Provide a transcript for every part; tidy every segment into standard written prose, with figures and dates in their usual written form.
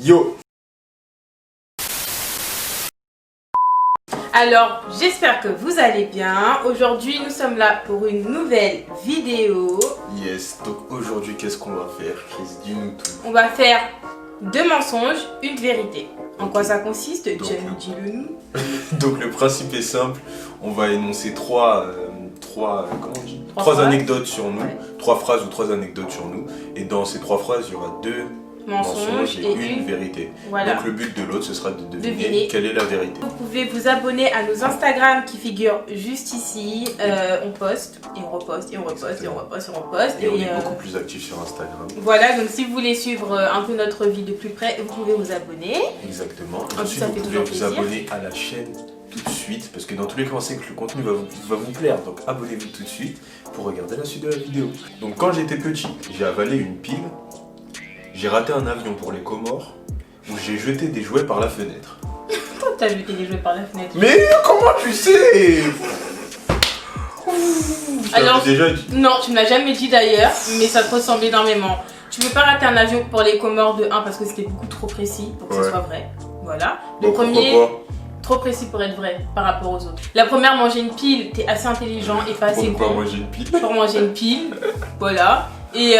Yo! Alors, j'espère que vous allez bien. Aujourd'hui, nous sommes là pour une nouvelle vidéo. Yes, donc aujourd'hui, qu'est-ce qu'on va faire, Chris? Dis-nous tout. On va faire 2 mensonges, une vérité. En quoi ça consiste? Donc, Jamie, dis-le nous. Donc le principe est simple, on va énoncer trois phrases. anecdotes sur nous, Ouais. 3 phrases ou 3 anecdotes sur nous. Et dans ces 3 phrases, il y aura 2 mensonges et une vérité. Voilà. Donc le but de l'autre, ce sera de deviner Deviner. quelle est la vérité. Vous pouvez vous abonner à nos Instagram qui figurent juste ici. On poste et on reposte et on reposte et on reposte et on reposte. Et on est beaucoup plus actifs sur Instagram. Voilà, donc si vous voulez suivre un peu notre vie de plus près, vous pouvez vous abonner. Exactement. En plus, Ensuite, ça vous fait pouvez toujours vous plaisir. abonner à la chaîne tout de suite, parce que dans tous les cas, on sait que le contenu va vous plaire. Donc abonnez-vous tout de suite pour regarder la suite de la vidéo. Donc quand j'étais petit, j'ai avalé une pile. J'ai raté un avion pour les Comores où j'ai jeté des jouets par la fenêtre. Pourquoi t'as jeté des jouets par la fenêtre? Mais comment tu sais? Alors, déjà dit. Non, tu me l'as jamais dit d'ailleurs, mais ça te ressemble énormément. Tu peux pas rater un avion pour les Comores de 1 parce que c'était beaucoup trop précis pour que ce soit vrai. Voilà. Le Bon, premier, pourquoi trop précis pour être vrai par rapport aux autres. La première, manger une pile, t'es assez intelligent et pas pas assez Pourquoi con moi j'ai une pile? pour manger une pile. Voilà. Et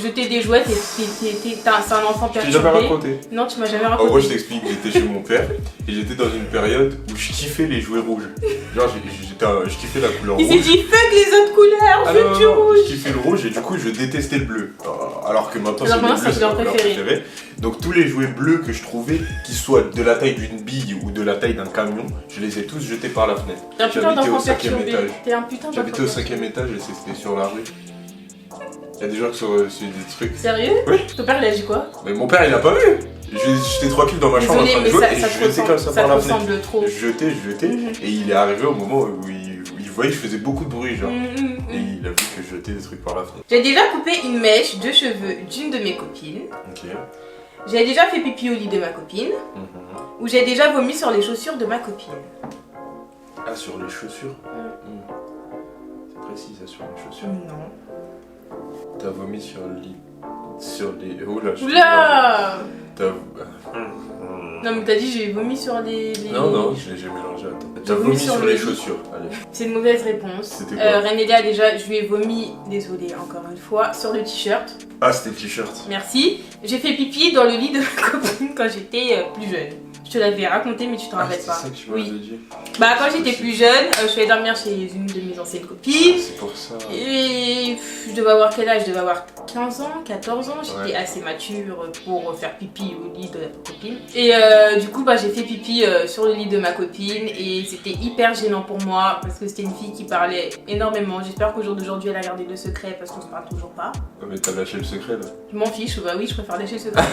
jeter des jouets, c'est un enfant Je t'ai jamais perturbé. raconté. Non, tu m'as jamais En raconté. gros, je t'explique, j'étais chez mon père et j'étais dans une période où je kiffais les jouets rouges. Genre, je kiffais la couleur Il s'est rouge. dit fuck les autres couleurs, Ah je veux non, du non, rouge. je kiffais le rouge et du coup je détestais le bleu. Alors que maintenant Alors c'est le maintenant, bleu, c'est c'est ma ton couleur préféré. préférée. Donc tous les jouets bleus que je trouvais, qu'ils soient de la taille d'une bille ou de la taille d'un camion, je les ai tous jetés par la fenêtre. T'es un putain J'habitais d'enfant au 5e perturbé. étage. T'es un putain J'habitais d'enfant au 5e étage et c'était sur la rue. Il y a des gens qui sont reçus des trucs. Sérieux? Oui. Ton père il a dit quoi? Mais mon père il a pas vu. J'étais tranquille dans ma chambre en Désolé, train de mais jouer ça et te je jetais comme ça ressemble, par la fenêtre. ressemble trop. Je jetais et il est arrivé au moment où il voyait que je faisais beaucoup de bruit genre. Et il a vu que je jetais des trucs par la fenêtre. J'ai déjà coupé une mèche de cheveux d'une de mes copines. Ok. J'ai déjà fait pipi au lit de ma copine. Ou j'ai déjà vomi sur les chaussures de ma copine. Ah, sur les chaussures. C'est précis ça, sur les chaussures. Non. T'as vomi sur le lit. Sur les. Oula, je Oula! T'as. Non mais t'as dit j'ai vomi sur les... Non, j'ai mélangé, attends. T'as vomi vomi sur sur le les lit. chaussures. Allez. C'est une mauvaise réponse. C'était quoi? Renélia déjà, je lui ai vomi, désolée encore une fois, sur le t-shirt. Ah, c'était le t-shirt. Merci. J'ai fait pipi dans le lit de ma copine quand j'étais plus jeune. Je te l'avais raconté mais tu t'en rappelles c'est pas. ça que tu m'avais Oui. dit. Bah quand j'étais plus jeune, je suis allée dormir chez une de mes anciennes copines. C'est pour ça. Et je devais avoir quel âge? Je devais avoir 15 ans, 14 ans. J'étais Ouais. assez mature pour faire pipi au lit de la copine. Et du coup, bah, j'ai fait pipi sur le lit de ma copine. Et c'était hyper gênant pour moi parce que c'était une fille qui parlait énormément. J'espère qu'au jour d'aujourd'hui, elle a gardé le secret parce qu'on se parle toujours pas. Ouais, mais t'as lâché le secret là. Je m'en fiche, bah oui, je préfère lâcher le secret.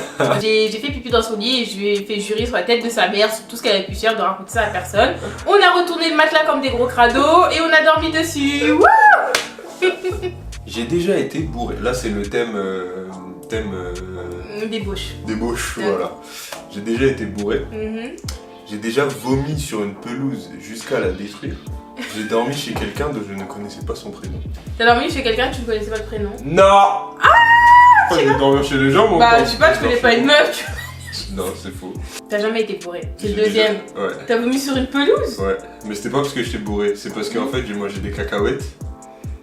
J'ai fait pipi dans son lit et je lui ai fait jurer sur la tête de sa mère, sur tout ce qu'elle avait pu faire, de raconter ça à personne. On a retourné le matelas comme des gros crados et on a dormi dessus. Wouh! J'ai déjà été bourré. Là, c'est le thème. Débauche. Débauche, voilà. J'ai déjà été bourré. Mhm. J'ai déjà vomi sur une pelouse jusqu'à la détruire. J'ai dormi chez quelqu'un dont je ne connaissais pas son prénom. T'as dormi chez quelqu'un que tu ne connaissais pas le prénom? Non! Pourquoi je vais dormir chez les gens, mon Bah, pote? je sais pas, tu connais pas une meuf, tu vois. Non, c'est faux. T'as jamais été bourré. C'est le J'ai deuxième. déjà- Ouais. T'as vomi sur une pelouse? Ouais. Mais c'était pas parce que j'étais bourré, c'est parce qu'en fait j'ai mangé des cacahuètes.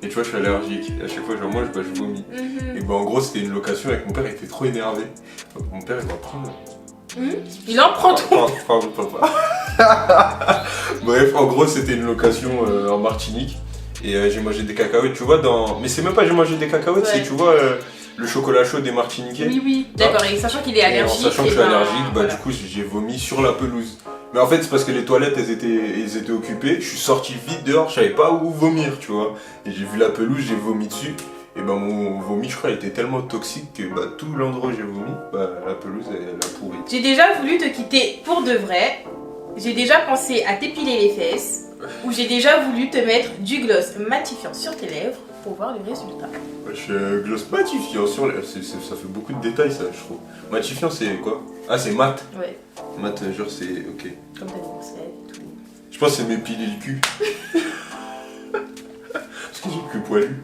Et tu vois, je suis allergique. Et à chaque fois que j'en mange, bah, je vomis. Mhm. Et bah, en gros, c'était une location avec mon père, il était trop énervé. Donc, mon père, il va prendre. Il en prend trop. Pardon, papa. Bref, en gros, c'était une location en Martinique. Et j'ai mangé des cacahuètes, tu vois, dans. Mais c'est même pas j'ai mangé des cacahuètes, Ouais. c'est, tu vois, le chocolat chaud des Martiniquais. Oui, oui. D'accord, et sachant qu'il est Et en allergique. sachant que je et suis ben, allergique, bah voilà. du coup j'ai vomi sur la pelouse. Mais en fait c'est parce que les toilettes elles étaient occupées, je suis sorti vite dehors, je savais pas où vomir, tu vois. Et j'ai vu la pelouse, j'ai vomi dessus. Et bah mon vomi je crois était tellement toxique que bah tout l'endroit où j'ai vomi, bah la pelouse elle a pourri. J'ai déjà voulu te quitter pour de vrai. J'ai déjà pensé à t'épiler les fesses. Ou j'ai déjà voulu te mettre du gloss matifiant sur tes lèvres pour voir le résultat. Je suis gloss matifiant sur les... ça fait beaucoup de détails ça je trouve. Matifiant c'est quoi? Ah c'est mat. Ouais, Mat genre c'est ok. comme t'as des grosses lèvres et tout. Je pense que c'est m'épiler le cul. Parce que j'ai le cul poilu.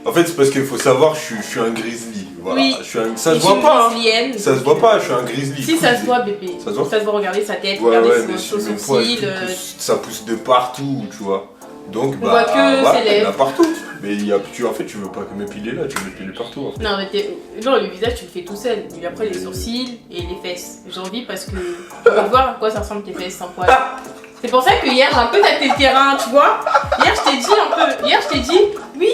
En fait, c'est parce qu'il faut savoir, je suis un grizzly. Voilà. Oui. Ça se voit pas. Hein. Ça se voit pas, je suis un grizzly. Si, ça se voit, bébé. Ça se voit. Ça se voit, regarder sa tête, Ouais, regarder mais son sur mes poils, sourcil. ça pousse de partout, tu vois. Donc, On voit que voilà, ses il y en a lèvres. partout. Mais en fait, tu veux pas m'épiler là, tu veux m'épiler partout. En fait. Non, non, le visage, tu le fais tout seul. Et après, les sourcils et les fesses. J'ai envie parce que tu vas voir à quoi ça ressemble tes fesses sans poil. C'est pour ça que hier, j'ai un peu tâté le terrain, tu vois. Hier, je t'ai dit, oui,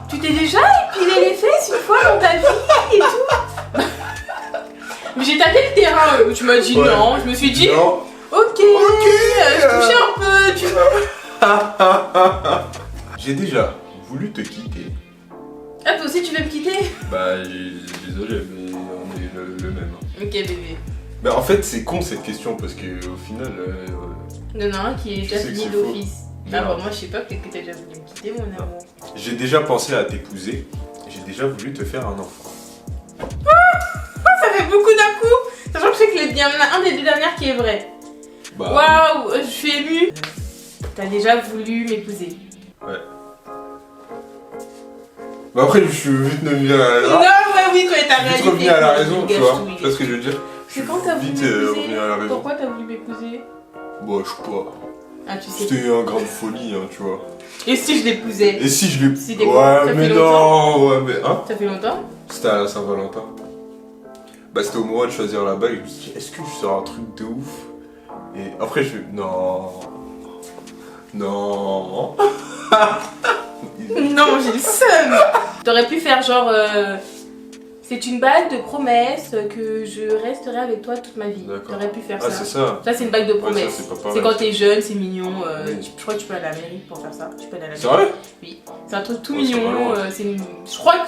tu t'es déjà épilé les fesses une fois dans ta vie et tout. Mais j'ai tâté le terrain, tu m'as dit non. Je me suis dit, non. ok, je touchais un peu, tu vois. J'ai déjà voulu te quitter. Ah, toi aussi, tu veux me quitter? Bah, désolé, mais on est le même. Ok, bébé. Bah, en fait, c'est con cette question parce que au final. Il y en a un qui est déjà sais que fini c'est faux. d'office. Ah, bah, moi, je sais pas, peut-être que t'as déjà voulu me quitter, mon amour. J'ai déjà pensé à t'épouser. J'ai déjà voulu te faire un enfant. Ça fait beaucoup d'un coup. Sachant que je sais qu'il y en a un des deux dernières qui est vrai. Bah, Waouh, je suis émue. T'as déjà voulu m'épouser. ouais. Bah, après, je suis vite revenu à la Non, ouais, oui, toi, t'as vite réalisé. revenu à la raison, tu vois. Gâche-tout, Tu vois ce que je veux dire? C'est quand t'as voulu Vite m'épouser? revenu à la raison. Pourquoi t'as voulu m'épouser? Bon, je sais pas. Ah, tu sais. C'était un grain de folie, hein, tu vois. Et si je l'épousais? Et si je l'ai. C'était quoi? Ça Ouais, fait mais longtemps? non, ouais, mais hein? Ça fait longtemps? C'était à la Saint-Valentin. Bah, c'était au moment de choisir la bague. Je me suis dit, est-ce que je sors un truc de ouf? Et après, je fais, non. Non. Non, j'ai le seum. T'aurais pu faire genre. C'est une bague de promesse que je resterai avec toi toute ma vie. D'accord. T'aurais pu faire Ah, ça. c'est ça. Ça, c'est une bague de Ouais, ça, promesse. c'est pas pareil. C'est quand t'es jeune, c'est mignon. Oui. Je crois que tu peux aller à la mairie pour faire ça. Tu peux aller à la C'est mairie. vrai? Oui. C'est un truc tout Ouais, c'est mignon. pas loin.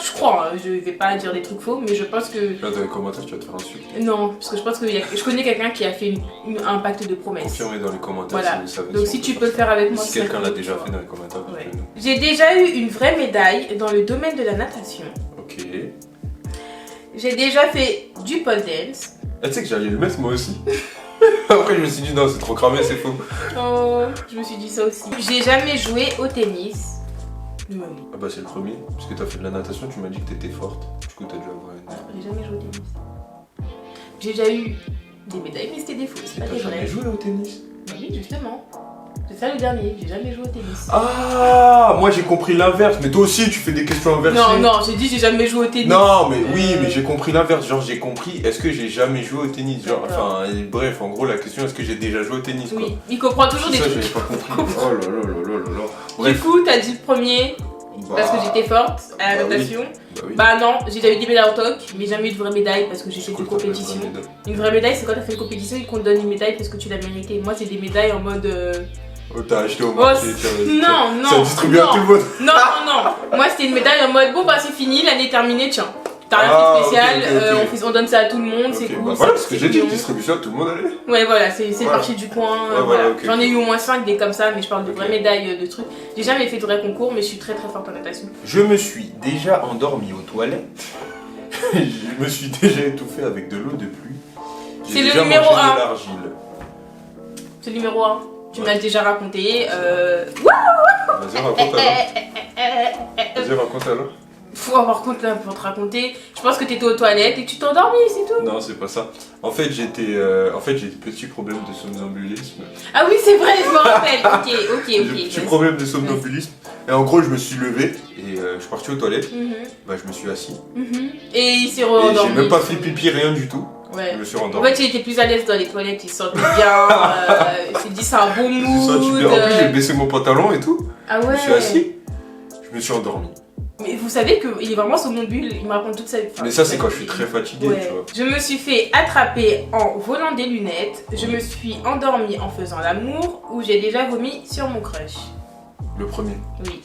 Je crois, hein, je vais pas dire des trucs faux, mais je pense que. Là, dans les commentaires, tu vas te faire insulter. Non, parce que je pense que je connais quelqu'un qui a fait un pacte de promesse. Confirmez dans les commentaires Voilà. si vous savez. Donc si si on tu peut peux le faire avec moi, Si ce serait quelqu'un l'a cool, déjà tu vois. fait dans les commentaires, Ouais. dites-le nous. J'ai déjà eu une vraie médaille dans le domaine de la natation. Ok. J'ai déjà fait du pole dance. Ah, tu sais que j'allais le mettre moi aussi. Après, je me suis dit, non, c'est trop cramé, c'est faux. Oh, je me suis dit ça aussi. J'ai jamais joué au tennis. Oui. Ah, bah, c'est le premier. Parce que t'as fait de la natation, tu m'as dit que t'étais forte. Du coup, t'as dû avoir une. J'ai jamais joué au tennis. J'ai déjà eu des médailles, mais c'était des faux, c'est Mais pas t'as des jamais vraies. joué au tennis? Oui, justement. C'est ça le dernier, j'ai jamais joué au tennis. Ah, moi j'ai compris l'inverse. Mais toi aussi, tu fais des questions inversées. Non, non, j'ai dit j'ai jamais joué au tennis. Non, mais oui, mais j'ai compris l'inverse. Genre, j'ai compris, est-ce que j'ai jamais joué au tennis? Genre, D'accord. enfin, bref, en gros, la question, est-ce que j'ai déjà joué au tennis, quoi? Oui, il comprend toujours C'est des ça, trucs. j'avais pas compris. Oh là là là là là là. Du Bref. coup, t'as dit le premier parce que j'étais forte à la Bah oui. natation. Bah oui. Bah non, j'ai déjà eu des médailles en toc, mais jamais eu de vraie médaille parce que j'ai fait C'est des quoi, t'as fait compétitions. une médaille? Une vraie médaille, c'est quand t'as fait une compétition et qu'on te donne une médaille parce que tu l'as mérité. Moi, c'est des médailles en mode. Oh, t'as acheté au Oh, marché, tiens, non, non. ça distribue à non. tout le monde. Non, non, non. Moi, c'était une médaille en mode bon, bah c'est fini, l'année est terminée, tiens. T'as rien Ah, fait spécial, ok, ok. on donne ça à tout le monde, c'est Ok, cool. bah voilà ce que c'est j'ai dit, mignon. distribution à tout le monde, allez. Ouais, voilà, c'est le Voilà. marché du coin. Ouais, voilà, ok, J'en ai ok. eu au moins 5 des comme ça, mais je parle de Ok. vraies médailles de trucs. J'ai jamais fait de vrais concours, mais je suis très très forte en natation. Je me suis déjà endormi aux toilettes. Je me suis déjà étouffé avec de l'eau de pluie. J'ai C'est le déjà numéro mangé de un. l'argile. C'est le numéro 1. Tu Ouais. m'as déjà raconté. Vas-y, raconte alors. Vas-y, raconte alors. Faut avoir compte là pour te raconter. Je pense que t'étais aux toilettes et que tu t'es endormi, c'est tout. Non, c'est pas ça. En fait, j'ai des petits problèmes de somnambulisme. Ah oui, c'est vrai, je me rappelle. Ok, J'ai ok, des petits ok. problèmes de somnambulisme. Et en gros, je me suis levé et je suis parti aux toilettes. Mhm, Bah, je me suis assis. mhm. Et il s'est Et re-endormi. j'ai même pas fait pipi, rien du tout. Ouais. Je me suis En rendormi. fait, il était plus à l'aise dans les toilettes, il se sentait bien. Il s'est dit, c'est un bon Je me suis senti mood. bien. En plus, j'ai baissé mon pantalon et tout. Ah Je ouais. me suis assis. Je me suis endormi. Mais vous savez qu'il est vraiment somnambule, il me raconte toute sa vie. Enfin, Mais ça, c'est quand je toute suis sa très vie. fatigué, Ouais. tu vois. Je me suis fait attraper en volant des lunettes. Je me suis endormie en faisant l'amour. Ou j'ai déjà vomi sur mon crush. Le premier. Oui.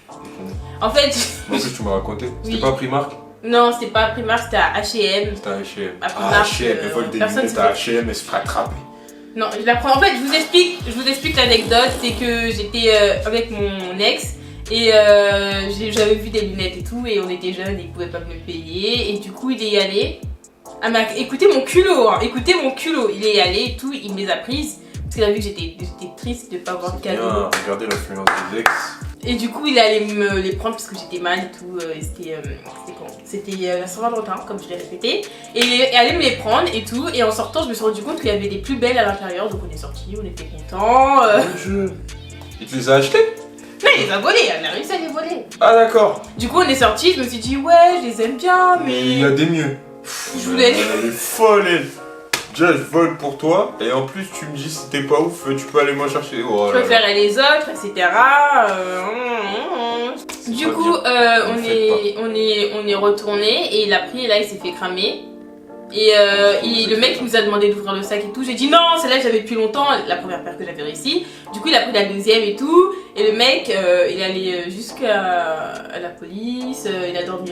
Le premier. En fait, En plus, tu m'as raconté. C'était Oui. pas Primark? non, c'était pas à Primark, c'était à H&M. C'était à H&M. À Ah, Primark, H&M, elle vole des personne lunettes se à fait- H&M, elle se fait attraper. Non, je la prends. En fait, je vous explique l'anecdote. C'est que j'étais avec mon ex et j'avais vu des lunettes et tout et on était jeunes et il pouvait pas me payer et du coup il est y allé. Ah mais écoutez mon culot, hein, écoutez mon culot. Il est y allé et tout, il me les a prises parce qu'il a vu que j'étais triste de pas avoir de cadeau. Bien, regardez l'influence des ex. Et du coup, il allait me les prendre parce que j'étais mal et tout. Et c'était quand? C'était la Saint-Valentin, comme je l'ai répété. Et allait me les prendre et tout. Et en sortant, je me suis rendu compte qu'il y avait des plus belles à l'intérieur. Donc on est sortis, on était contents. Mon Dieu. Il te les a achetés? Non, il les a volés, elle a réussi à les voler. Ah d'accord. Du coup, on est sortis, je me suis dit, ouais, je les aime bien, mais. Il y a des mieux. Je voulais. Elle est folle, elle. Déjà, je vole pour toi. Et en plus, tu me dis si t'es pas ouf, tu peux aller m'en chercher. Oh, Je préférais les autres, etc. Du coup, on est retourné et il a pris et là il s'est fait cramer. Et le mec nous a demandé d'ouvrir le sac et tout. J'ai dit non, celle-là que j'avais depuis longtemps, la première paire que j'avais réussi. Du coup, il a pris la deuxième et tout. Et le mec, il est allé jusqu'à la police. Il a dormi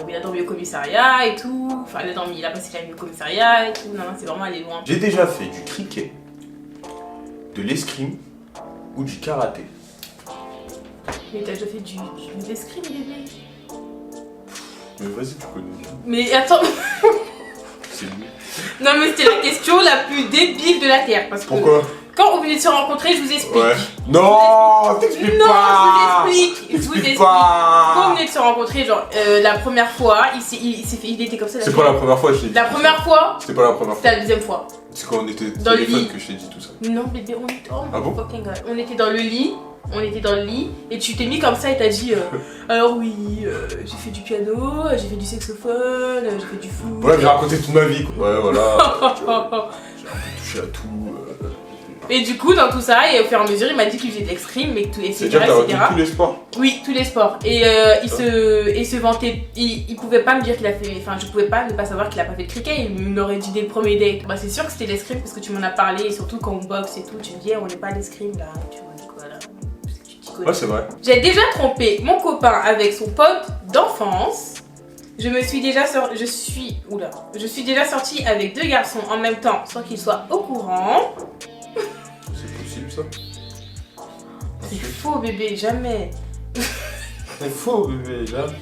il a dormi au commissariat et tout. Enfin, il a passé la nuit au commissariat et tout. Non, c'est vraiment allé loin. J'ai déjà fait du cricket, de l'escrime ou du karaté. Mais t'as déjà fait de l'escrime, bébé? Mais vas-y, tu connais. Mais attends. C'est mieux. Non mais c'était la question la plus débile de la Terre. Parce que pourquoi? quand on venait de se rencontrer, je vous explique. Ouais. Non, t'expliques pas. Non, je vous explique. Je vous explique. Quand on venait de se rencontrer, genre la première fois, il était comme ça. C'est pas la première fois que je t'ai dit. La première fois, c'était pas la première fois. c'était la deuxième fois. C'est quand on était au Dans le téléphone lit. que je t'ai dit tout ça. Non bébé, on était Ah bon? fucking God. On était dans le lit. On était dans le lit et tu t'es mis comme ça et t'as dit alors oui, j'ai fait du piano, j'ai fait du saxophone, j'ai fait du foot. Ouais, j'ai raconté toute ma vie quoi. Ouais, voilà. J'ai un peu touché à tout. Et du coup, dans tout ça, et au fur et à mesure, il m'a dit qu'il faisait de l'escrime, mais tout, etc. C'est-à-dire que t'as retenu tous les sports? Oui, tous les sports. Et il se vantait, il pouvait pas me dire qu'il a fait, enfin je pouvais pas ne pas savoir qu'il a pas fait de cricket, il m'aurait dit dès le premier date. Bah c'est sûr que c'était l'escrime parce que tu m'en as parlé, et surtout quand on boxe et tout, tu me dis on n'est pas à l'escrime là, tu vois quoi là. Ouais, c'est vrai. J'ai déjà trompé mon copain avec son pote d'enfance. Je suis déjà sortie avec 2 garçons en même temps sans qu'ils soient au courant. C'est possible ça? C'est faux bébé, jamais. C'est faux bébé, jamais.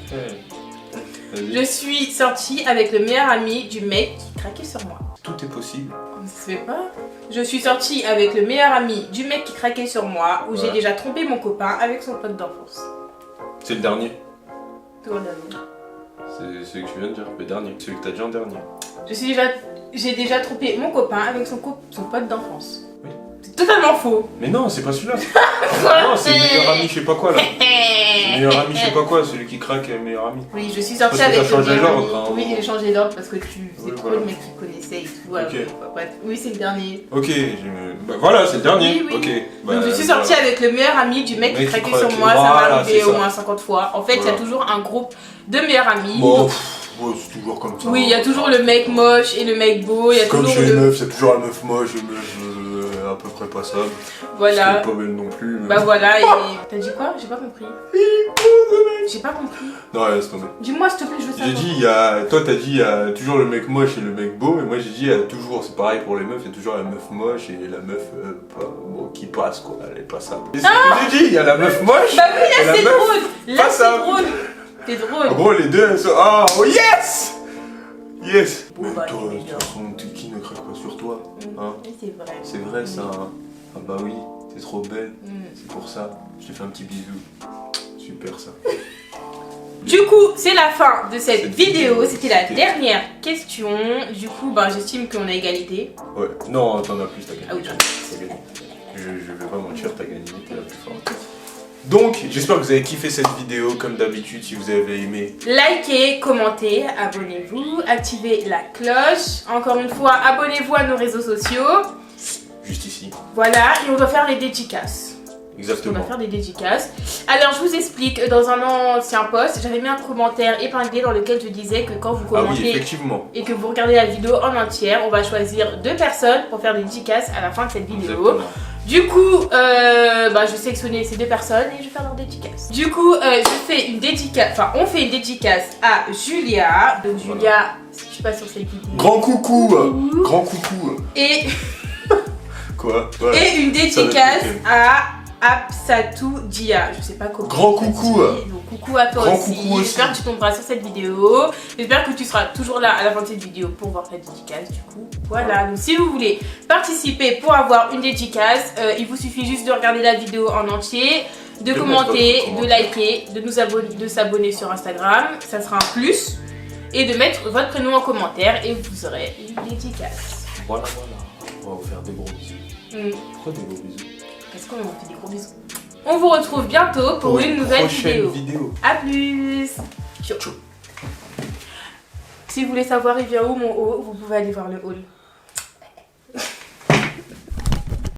Je suis sortie avec le meilleur ami du mec qui craquait sur moi. Tout est possible. Ça se fait pas. Je suis sortie avec le meilleur ami du mec qui craquait sur moi, où j'ai déjà trompé mon copain avec son pote d'enfance. C'est le dernier. Tout le dernier. C'est celui que tu viens de dire, le dernier. Celui que t'as dit en dernier. J'ai déjà trompé mon copain avec son pote d'enfance. Oui. C'est totalement faux. Mais non, c'est pas celui-là. Non, c'est le meilleur ami, je sais pas quoi là. C'est le meilleur ami, je sais pas quoi, celui qui craque est le meilleur ami. Oui, je suis sortie Parce que avec t'as le changé meilleur l'ordre, ami. hein. Oui, j'ai changé d'ordre parce que c'est Oui, trop voilà. le mec qui connaissait et tout. Ok. Bref, oui, c'est le dernier. Ok, bah voilà, c'est le dernier. Oui, oui. Ok. Bah, Donc je suis sortie avec le meilleur ami du mec qui Mec qui craquait sur craque. moi, ça Voilà, m'est arrivé c'est au ça. moins 50 fois. En fait, il y Voilà. a toujours un groupe de meilleurs amis. Bon, ouais, c'est toujours comme ça. Oui, il y a toujours le mec moche et le mec beau. Il y a Comme toujours chez les le. meufs, il y a toujours la meuf moche, la meuf à peu près passable. Voilà. Parce qu'elle est pas belle non plus. Mais... Bah voilà, et. T'as dit quoi? J'ai pas compris. J'ai pas compris. Non, laisse tomber. Dis-moi s'il te plaît, je veux J'ai savoir. dit, toi t'as dit, il y a toujours le mec moche et le mec beau, et moi j'ai dit, il y a toujours, c'est pareil pour les meufs, il y a toujours la meuf moche et la meuf bon, qui passe quoi, elle est passable. C'est ce que j'ai dit, il y a la meuf moche Bah oui, et là la c'est meuf drôle. Là c'est passable. drôle. C'est drôle. En gros, les deux elles sont. Oh yes! Yes! Bon, Mais bah, toi, c'est de toute façon, qui ne craque pas sur toi? Hein? Oui, c'est vrai. C'est vrai ça, hein? Ah bah oui, t'es trop belle, Mm. c'est pour ça. Je te fais un petit bisou. Super ça. Du coup, c'est la fin de cette Cette vidéo. vidéo, C'était la c'était- dernière question. Du coup, bah, j'estime qu'on a égalité. Ouais, non, t'en as plus, t'as gagné. Ah oui, j'en ai. T'as gagné. Je vais pas mentir, t'as gagné, t'es la plus forte. Donc, j'espère que vous avez kiffé cette vidéo, comme d'habitude, si vous avez aimé. Likez, commentez, abonnez-vous, activez la cloche. Encore une fois, abonnez-vous à nos réseaux sociaux. Juste ici. Voilà, et on doit faire les dédicaces. On Exactement. va faire des dédicaces. Alors, je vous explique, dans un ancien post, j'avais mis un commentaire épinglé dans lequel je disais que quand vous Ah oui, commentez effectivement. et que vous regardez la vidéo en entière, on va choisir 2 personnes pour faire des dédicaces à la fin de cette vidéo. Exactement. Du coup, bah, je vais sélectionner ces 2 personnes et je vais faire leur dédicace. Du coup, je fais une dédicace, enfin, on fait une dédicace à Julia. Donc, Julia, si je suis pas sur cette vidéo. Grand coucou. Grand coucou. Et, Quoi? Ouais. et une Ça va dédicace être à Absatou Dia. Je sais pas comment. Grand ça se coucou. dit. Donc, coucou à toi Grand aussi. coucou aussi. J'espère que tu tomberas sur cette vidéo. J'espère que tu seras toujours là à la fin de cette vidéo pour voir ta dédicace. Du coup, voilà. Donc, si vous voulez participer pour avoir une dédicace, il vous suffit juste de regarder la vidéo en entier, de commenter, de liker, de s'abonner sur Instagram, ça sera un plus. Et de mettre votre prénom en commentaire et vous aurez une dédicace. Voilà. On va vous faire des gros bisous. Pourquoi des gros bisous? Parce qu'on fait des gros bisous. On vous retrouve bientôt pour une nouvelle vidéo. A plus. Ciao. Si vous voulez savoir il vient où mon haul, vous pouvez aller voir le haul.